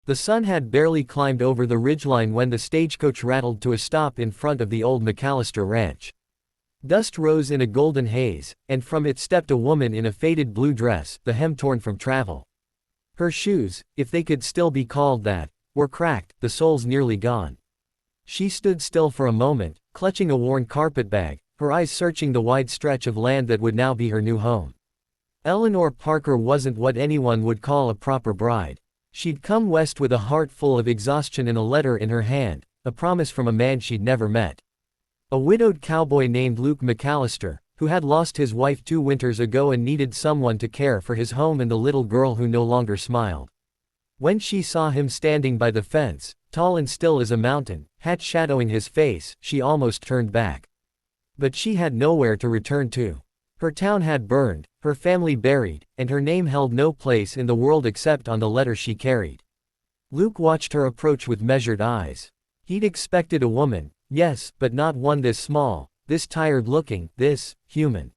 The sun had barely climbed over the ridgeline when the stagecoach rattled to a stop in front of the old McAllister ranch. Dust rose in a golden haze, and from it stepped a woman in a faded blue dress, the hem torn from travel. Her shoes, if they could still be called that, were cracked, the soles nearly gone. She stood still for a moment, clutching a worn carpetbag, her eyes searching the wide stretch of land that would now be her new home. Eleanor Parker wasn't what anyone would call a proper bride. She'd come west with a heart full of exhaustion and a letter in her hand, a promise from a man she'd never met. A widowed cowboy named Luke McAllister, who had lost his wife 2 winters ago and needed someone to care for his home and the little girl who no longer smiled. When she saw him standing by the fence, tall and still as a mountain, hat shadowing his face, she almost turned back. But she had nowhere to return to. Her town had burned, her family buried, and her name held no place in the world except on the letter she carried. Luke watched her approach with measured eyes. He'd expected a woman, yes, but not one this small, this tired-looking, this human.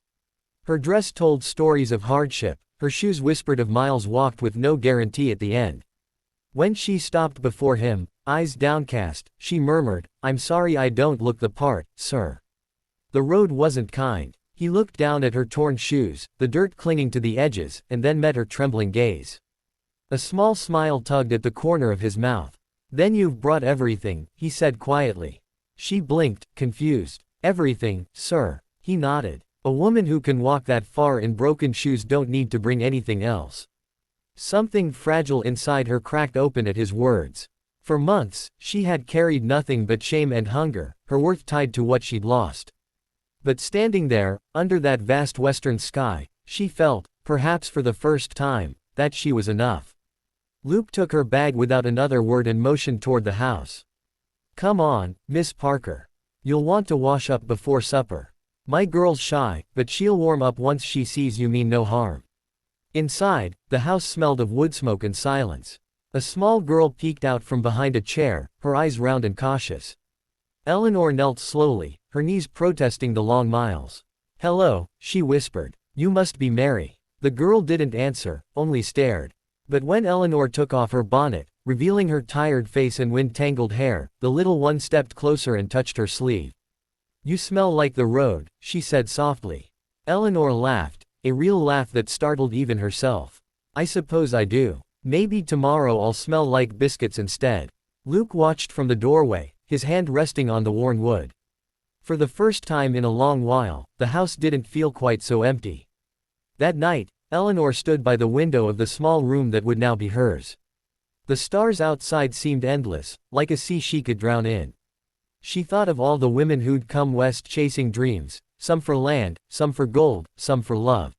Her dress told stories of hardship, her shoes whispered of miles walked with no guarantee at the end. When she stopped before him, eyes downcast, she murmured, "I'm sorry I don't look the part, sir." The road wasn't kind. He looked down at her torn shoes, the dirt clinging to the edges, and then met her trembling gaze. A small smile tugged at the corner of his mouth. "Then you've brought everything," he said quietly. She blinked, confused. "Everything, sir." He nodded. "A woman who can walk that far in broken shoes don't need to bring anything else." Something fragile inside her cracked open at his words. For months, she had carried nothing but shame and hunger, her worth tied to what she'd lost. But standing there, under that vast western sky, she felt, perhaps for the first time, that she was enough. Luke took her bag without another word and motioned toward the house. "Come on, Miss Parker. You'll want to wash up before supper. My girl's shy, but she'll warm up once she sees you mean no harm." Inside, the house smelled of wood smoke and silence. A small girl peeked out from behind a chair, her eyes round and cautious. Eleanor knelt slowly, her knees protesting the long miles. "Hello," she whispered. "You must be Mary." The girl didn't answer, only stared. But when Eleanor took off her bonnet, revealing her tired face and wind-tangled hair, the little one stepped closer and touched her sleeve. "You smell like the road," she said softly. Eleanor laughed, a real laugh that startled even herself. "I suppose I do. Maybe tomorrow I'll smell like biscuits instead." Luke watched from the doorway, his hand resting on the worn wood. For the first time in a long while, the house didn't feel quite so empty. That night, Eleanor stood by the window of the small room that would now be hers. The stars outside seemed endless, like a sea she could drown in. She thought of all the women who'd come west chasing dreams, some for land, some for gold, some for love.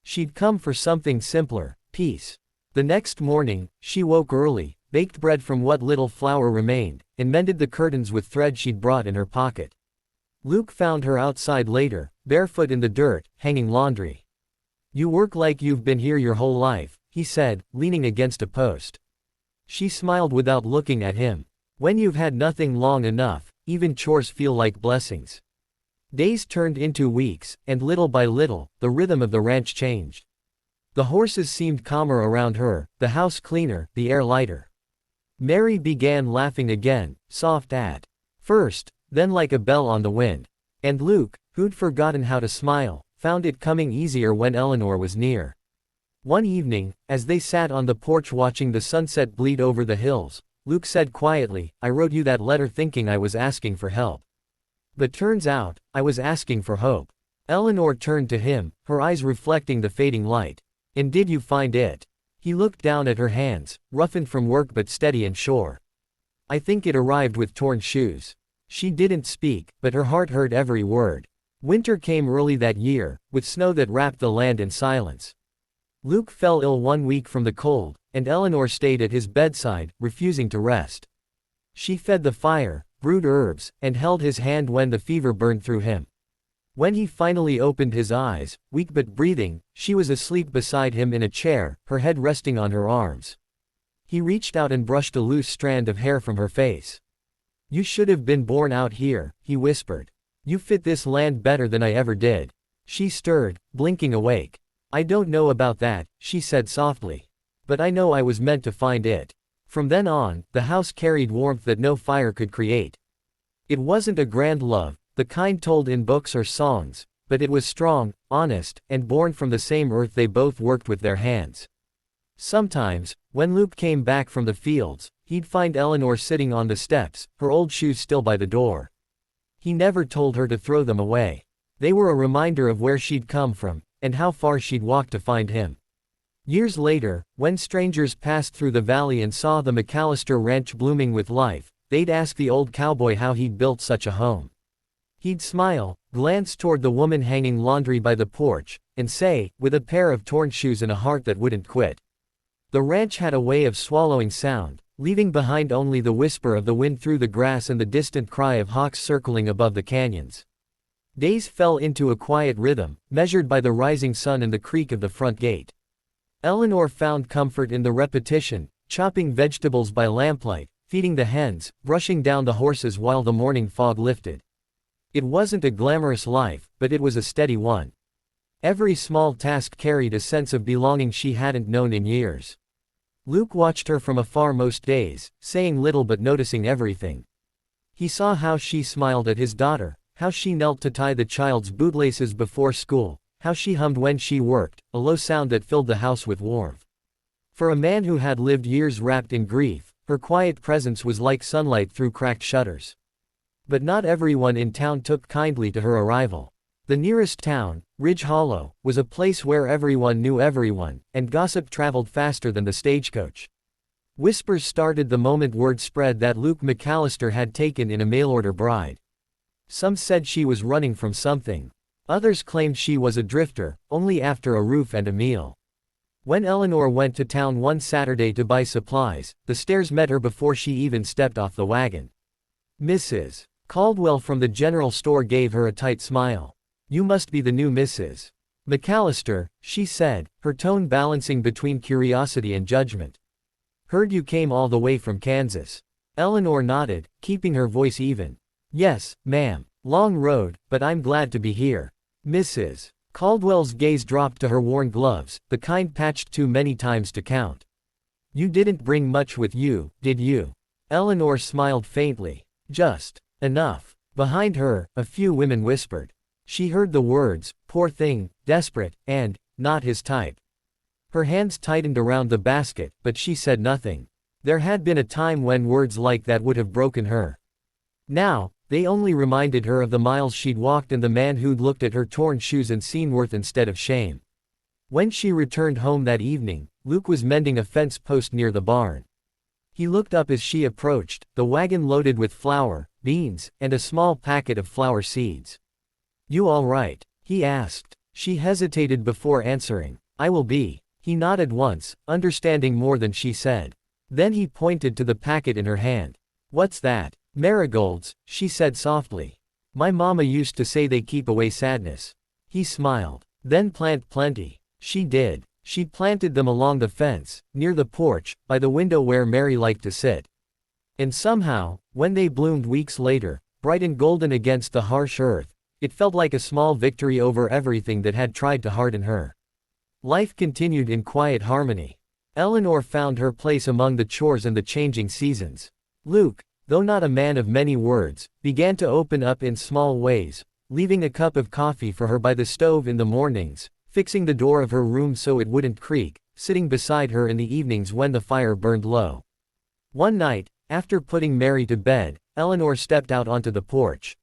She'd come for something simpler, peace. The next morning, she woke early, baked bread from what little flour remained, and mended the curtains with thread she'd brought in her pocket. Luke found her outside later, barefoot in the dirt, hanging laundry. "You work like you've been here your whole life," he said, leaning against a post. She smiled without looking at him. "When you've had nothing long enough, even chores feel like blessings." Days turned into weeks, and little by little, the rhythm of the ranch changed. The horses seemed calmer around her, the house cleaner, the air lighter. Mary began laughing again, soft at first, then like a bell on the wind. And Luke, who'd forgotten how to smile, found it coming easier when Eleanor was near. One evening, as they sat on the porch watching the sunset bleed over the hills, Luke said quietly, "I wrote you that letter thinking I was asking for help. But turns out, I was asking for hope." Eleanor turned to him, her eyes reflecting the fading light. "And did you find it?" He looked down at her hands, roughened from work but steady and sure. "I think it arrived with torn shoes." She didn't speak, but her heart heard every word. Winter came early that year, with snow that wrapped the land in silence. Luke fell ill 1 week from the cold, and Eleanor stayed at his bedside, refusing to rest. She fed the fire, brewed herbs, and held his hand when the fever burned through him. When he finally opened his eyes, weak but breathing, she was asleep beside him in a chair, her head resting on her arms. He reached out and brushed a loose strand of hair from her face. "You should have been born out here," he whispered. "You fit this land better than I ever did." She stirred, blinking awake. "I don't know about that," she said softly. "But I know I was meant to find it." From then on, the house carried warmth that no fire could create. It wasn't a grand love, the kind told in books or songs, but it was strong, honest, and born from the same earth they both worked with their hands. Sometimes, when Luke came back from the fields, he'd find Eleanor sitting on the steps, her old shoes still by the door. He never told her to throw them away. They were a reminder of where she'd come from, and how far she'd walked to find him. Years later, when strangers passed through the valley and saw the McAllister ranch blooming with life, they'd ask the old cowboy how he'd built such a home. He'd smile, glance toward the woman hanging laundry by the porch, and say, with a pair of torn shoes and a heart that wouldn't quit. The ranch had a way of swallowing sound, leaving behind only the whisper of the wind through the grass and the distant cry of hawks circling above the canyons. Days fell into a quiet rhythm, measured by the rising sun and the creak of the front gate. Eleanor found comfort in the repetition, chopping vegetables by lamplight, feeding the hens, brushing down the horses while the morning fog lifted. It wasn't a glamorous life, but it was a steady one. Every small task carried a sense of belonging she hadn't known in years. Luke watched her from afar most days, saying little but noticing everything. He saw how she smiled at his daughter, how she knelt to tie the child's bootlaces before school, how she hummed when she worked, a low sound that filled the house with warmth. For a man who had lived years wrapped in grief, her quiet presence was like sunlight through cracked shutters. But not everyone in town took kindly to her arrival. The nearest town, Ridge Hollow, was a place where everyone knew everyone, and gossip traveled faster than the stagecoach. Whispers started the moment word spread that Luke McAllister had taken in a mail-order bride. Some said she was running from something. Others claimed she was a drifter, only after a roof and a meal. When Eleanor went to town one Saturday to buy supplies, the stairs met her before she even stepped off the wagon. Mrs. Caldwell from the general store gave her a tight smile. "You must be the new Mrs. McAllister," she said, her tone balancing between curiosity and judgment. "Heard you came all the way from Kansas." Eleanor nodded, keeping her voice even. "Yes, ma'am. Long road, but I'm glad to be here." Mrs. Caldwell's gaze dropped to her worn gloves, the kind patched too many times to count. "You didn't bring much with you, did you?" Eleanor smiled faintly. "Just enough." Behind her, a few women whispered. She heard the words, "poor thing, desperate," and "not his type." Her hands tightened around the basket, but she said nothing. There had been a time when words like that would have broken her. Now, they only reminded her of the miles she'd walked and the man who'd looked at her torn shoes and seen worth instead of shame. When she returned home that evening, Luke was mending a fence post near the barn. He looked up as she approached, the wagon loaded with flour, beans, and a small packet of flower seeds. "You all right?" he asked. She hesitated before answering. "I will be." He nodded once, understanding more than she said. Then he pointed to the packet in her hand. "What's that?" "Marigolds," she said softly. "My mama used to say they keep away sadness." He smiled. "Then plant plenty." She did. She planted them along the fence, near the porch, by the window where Mary liked to sit. And somehow, when they bloomed weeks later, bright and golden against the harsh earth, it felt like a small victory over everything that had tried to harden her. Life continued in quiet harmony. Eleanor found her place among the chores and the changing seasons. Luke, though not a man of many words, began to open up in small ways, leaving a cup of coffee for her by the stove in the mornings, fixing the door of her room so it wouldn't creak, sitting beside her in the evenings when the fire burned low. One night, after putting Mary to bed, Eleanor stepped out onto the porch.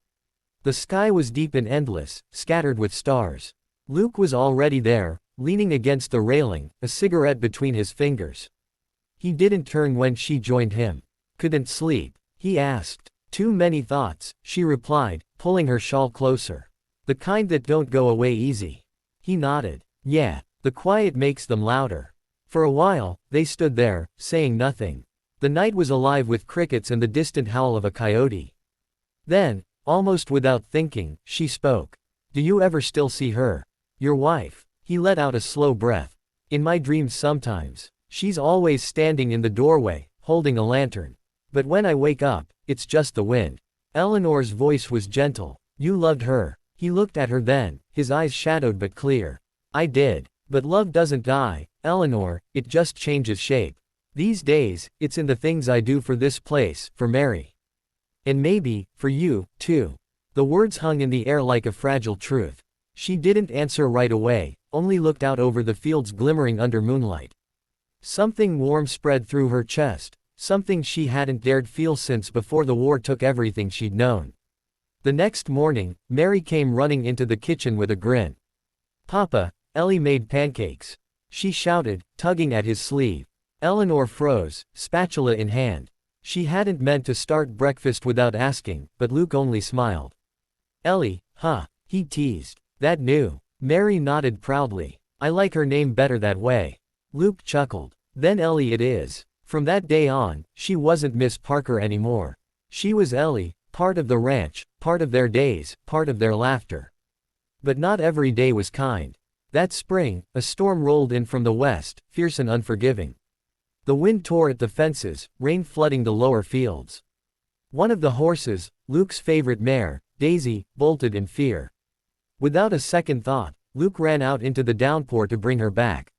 The sky was deep and endless, scattered with stars. Luke was already there, leaning against the railing, a cigarette between his fingers. He didn't turn when she joined him. "Couldn't sleep?" he asked. "Too many thoughts," she replied, pulling her shawl closer. "The kind that don't go away easy." He nodded. "Yeah, the quiet makes them louder." For a while, they stood there, saying nothing. The night was alive with crickets and the distant howl of a coyote. Then, almost without thinking, she spoke. "Do you ever still see her? Your wife?" He let out a slow breath. "In my dreams sometimes. She's always standing in the doorway, holding a lantern. But when I wake up, it's just the wind." Eleanor's voice was gentle. "You loved her." He looked at her then, his eyes shadowed but clear. "I did. But love doesn't die, Eleanor, it just changes shape. These days, it's in the things I do for this place, for Mary. And maybe, for you, too. The words hung in the air like a fragile truth. She didn't answer right away, only looked out over the fields glimmering under moonlight. Something warm spread through her chest, something she hadn't dared feel since before the war took everything she'd known. The next morning, Mary came running into the kitchen with a grin. "Papa, Ellie made pancakes," she shouted, tugging at his sleeve. Eleanor froze, spatula in hand. She hadn't meant to start breakfast without asking, but Luke only smiled. "Ellie, huh?" he teased. "That new?" Mary nodded proudly. "I like her name better that way." Luke chuckled. "Then Ellie it is." From that day on, she wasn't Miss Parker anymore. She was Ellie, part of the ranch, part of their days, part of their laughter. But not every day was kind. That spring, a storm rolled in from the west, fierce and unforgiving. The wind tore at the fences, rain flooding the lower fields. One of the horses, Luke's favorite mare, Daisy, bolted in fear. Without a second thought, Luke ran out into the downpour to bring her back.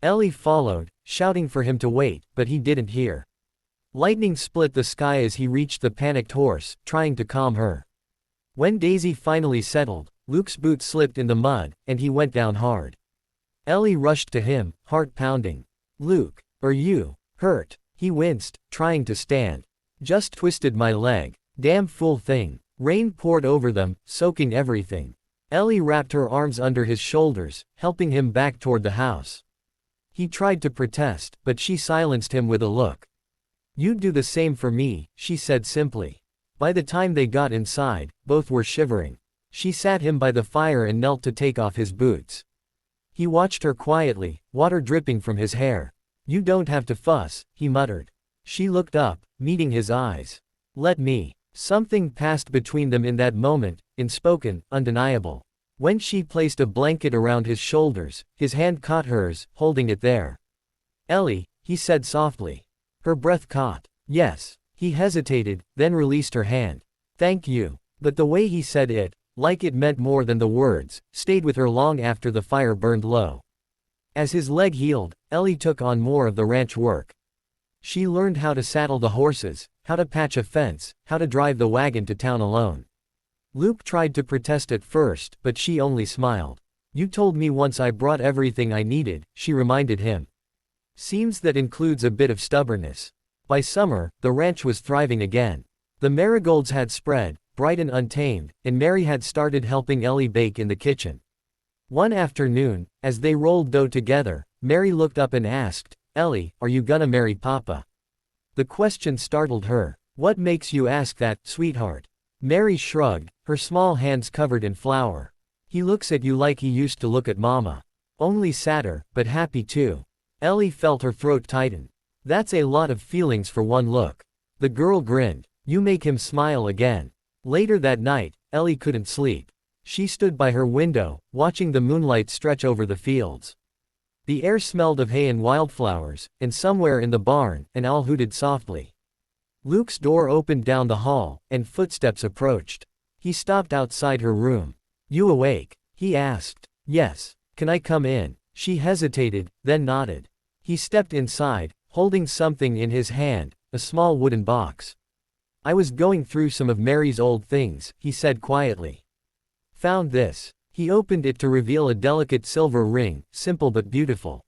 Ellie followed, shouting for him to wait, but he didn't hear. Lightning split the sky as he reached the panicked horse, trying to calm her. When Daisy finally settled, Luke's boot slipped in the mud, and he went down hard. Ellie rushed to him, heart pounding. "Luke, are you hurt?" He winced, trying to stand. "Just twisted my leg." "Damn fool thing." Rain poured over them, soaking everything. Ellie wrapped her arms under his shoulders, helping him back toward the house. He tried to protest, but she silenced him with a look. "You'd do the same for me," she said simply. By the time they got inside, both were shivering. She sat him by the fire and knelt to take off his boots. He watched her quietly, water dripping from his hair. "You don't have to fuss," he muttered. She looked up, meeting his eyes. "Let me." Something passed between them in that moment, unspoken, undeniable. When she placed a blanket around his shoulders, his hand caught hers, holding it there. "Ellie," he said softly. Her breath caught. "Yes." He hesitated, then released her hand. "Thank you." But the way he said it, like it meant more than the words, stayed with her long after the fire burned low. As his leg healed, Ellie took on more of the ranch work. She learned how to saddle the horses, how to patch a fence, how to drive the wagon to town alone. Luke tried to protest at first, but she only smiled. "You told me once I brought everything I needed," she reminded him. Seems that includes a bit of stubbornness. By summer, the ranch was thriving again. The marigolds had spread, bright and untamed, and Mary had started helping Ellie bake in the kitchen. One afternoon, as they rolled dough together, Mary looked up and asked, "Ellie, are you gonna marry Papa?" The question startled her. "What makes you ask that, sweetheart?" Mary shrugged, her small hands covered in flour. "He looks at you like he used to look at Mama. Only sadder, but happy too." Ellie felt her throat tighten. "That's a lot of feelings for one look." The girl grinned. "You make him smile again." Later that night, Ellie couldn't sleep. She stood by her window, watching the moonlight stretch over the fields. The air smelled of hay and wildflowers, and somewhere in the barn, an owl hooted softly. Luke's door opened down the hall, and footsteps approached. He stopped outside her room. "You awake?" he asked. "Yes. Can I come in?" She hesitated, then nodded. He stepped inside, holding something in his hand, a small wooden box. "I was going through some of Mary's old things," he said quietly. "Found this." He opened it to reveal a delicate silver ring, simple but beautiful.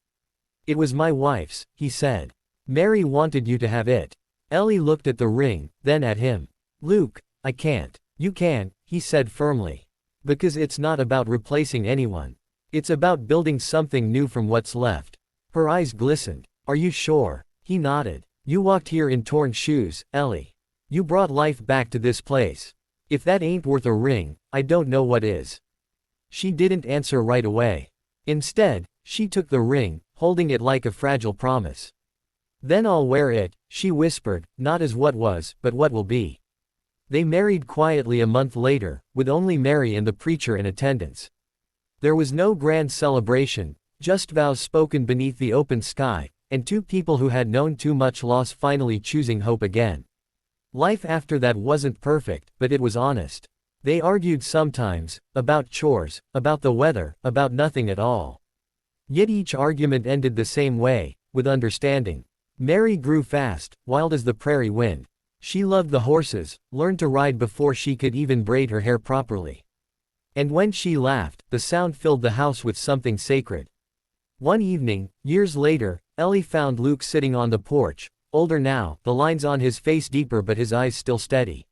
"It was my wife's," he said. "Mary wanted you to have it." Ellie looked at the ring, then at him. "Luke, I can't." "You can," he said firmly. "Because it's not about replacing anyone. It's about building something new from what's left." Her eyes glistened. "Are you sure?" He nodded. "You walked here in torn shoes, Ellie. You brought life back to this place. If that ain't worth a ring, I don't know what is." She didn't answer right away. Instead, she took the ring, holding it like a fragile promise. "Then I'll wear it," she whispered, "not as what was, but what will be." They married quietly a month later, with only Mary and the preacher in attendance. There was no grand celebration, just vows spoken beneath the open sky, and two people who had known too much loss finally choosing hope again. Life after that wasn't perfect, but it was honest. They argued sometimes, about chores, about the weather, about nothing at all. Yet each argument ended the same way, with understanding. Mary grew fast, wild as the prairie wind. She loved the horses, learned to ride before she could even braid her hair properly. And when she laughed, the sound filled the house with something sacred. One evening, years later, Ellie found Luke sitting on the porch, older now, the lines on his face deeper but his eyes still steady.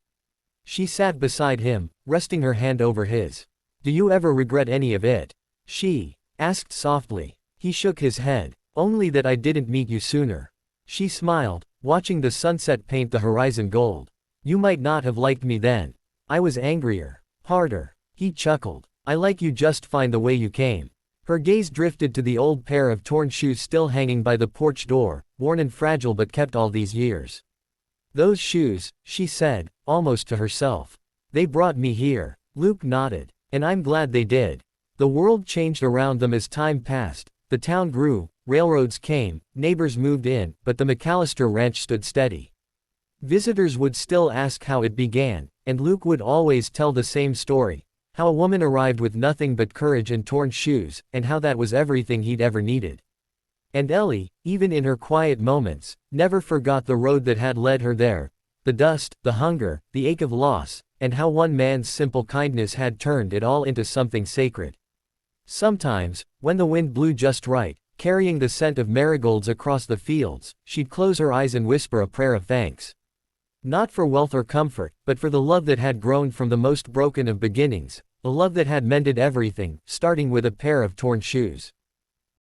She sat beside him, resting her hand over his. "Do you ever regret any of it?" she asked softly. He shook his head. "Only that I didn't meet you sooner." She smiled, watching the sunset paint the horizon gold. "You might not have liked me then. I was angrier. Harder." He chuckled. "I like you just fine the way you came." Her gaze drifted to the old pair of torn shoes still hanging by the porch door, worn and fragile but kept all these years. "Those shoes," she said, almost to herself. "They brought me here." Luke nodded. "And I'm glad they did." The world changed around them as time passed. The town grew, railroads came, neighbors moved in, but the McAllister ranch stood steady. Visitors would still ask how it began, and Luke would always tell the same story. How a woman arrived with nothing but courage and torn shoes, and how that was everything he'd ever needed. And Ellie, even in her quiet moments, never forgot the road that had led her there. The dust, the hunger, the ache of loss, and how one man's simple kindness had turned it all into something sacred. Sometimes, when the wind blew just right, carrying the scent of marigolds across the fields, she'd close her eyes and whisper a prayer of thanks. Not for wealth or comfort, but for the love that had grown from the most broken of beginnings, the love that had mended everything, starting with a pair of torn shoes.